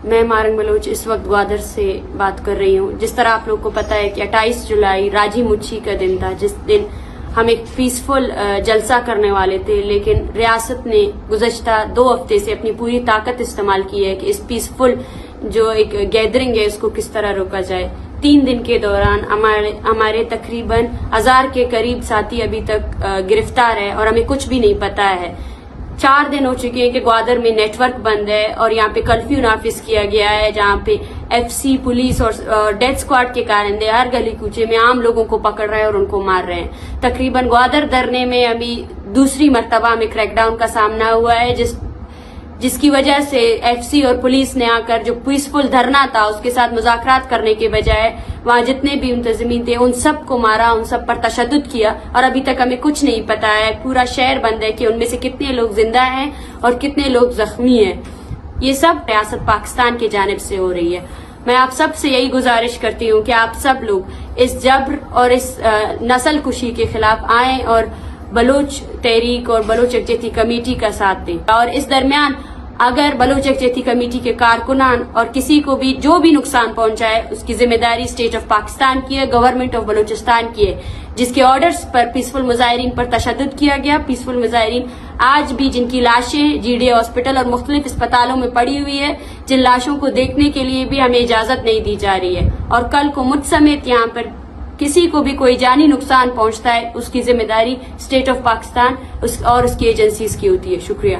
میں مارنگ بلوچ اس وقت گوادر سے بات کر رہی ہوں. جس طرح آپ لوگ کو پتا ہے کہ 28 جولائی راجی مچھی کا دن تھا، جس دن ہم ایک پیسفل جلسہ کرنے والے تھے، لیکن ریاست نے گزشتہ 2 ہفتے سے اپنی پوری طاقت استعمال کی ہے کہ اس پیسفل جو ایک گیدرنگ ہے اس کو کس طرح روکا جائے. 3 دن کے دوران ہمارے تقریباً 1000 کے قریب ساتھی ابھی تک گرفتار ہے اور ہمیں کچھ بھی نہیں پتا ہے. 4 دن ہو چکے ہیں کہ گوادر میں نیٹ ورک بند ہے اور یہاں پہ کرفیو نافذ کیا گیا ہے، جہاں پہ FC پولیس اور ڈیتھ اسکواڈ کے کارندے ہر گلی کوچے میں عام لوگوں کو پکڑ رہے ہیں اور ان کو مار رہے ہیں. تقریباً گوادر دھرنے میں ابھی دوسری مرتبہ ہمیں کریک ڈاؤن کا سامنا ہوا ہے، جس کی وجہ سے FC اور پولیس نے آ کر جو پیسفل دھرنا تھا اس کے ساتھ مذاکرات کرنے کے بجائے وہاں جتنے بھی منتظمین تھے ان سب کو مارا، ان سب پر تشدد کیا اور ابھی تک ہمیں کچھ نہیں پتا ہے. پورا شہر بند ہے کہ ان میں سے کتنے لوگ زندہ ہیں اور کتنے لوگ زخمی ہیں. یہ سب ریاست پاکستان کی جانب سے ہو رہی ہے. میں آپ سب سے یہی گزارش کرتی ہوں کہ آپ سب لوگ اس جبر اور اس نسل کشی کے خلاف آئیں اور بلوچ تحریک اور بلوچ یکجہتی کمیٹی کا ساتھ دیں. اور اس درمیان اگر بلوچ یکجہتی کمیٹی کے کارکنان اور کسی کو بھی جو بھی نقصان پہنچا ہے اس کی ذمہ داری اسٹیٹ آف پاکستان کی ہے، گورنمنٹ آف بلوچستان کی ہے، جس کے آرڈرز پر پیسفل مظاہرین پر تشدد کیا گیا. پیسفل مظاہرین آج بھی جن کی لاشیں GDA ہاسپٹل اور مختلف اسپتالوں میں پڑی ہوئی ہے، جن لاشوں کو دیکھنے کے لیے بھی ہمیں اجازت نہیں دی جا رہی ہے. اور کل کو مجھ سمیت یہاں پر کسی کو بھی کوئی جانی نقصان پہنچتا ہے اس کی ذمہ داری اسٹیٹ آف پاکستان اور اس کی ایجنسیز کی ہوتی ہے. شکریہ.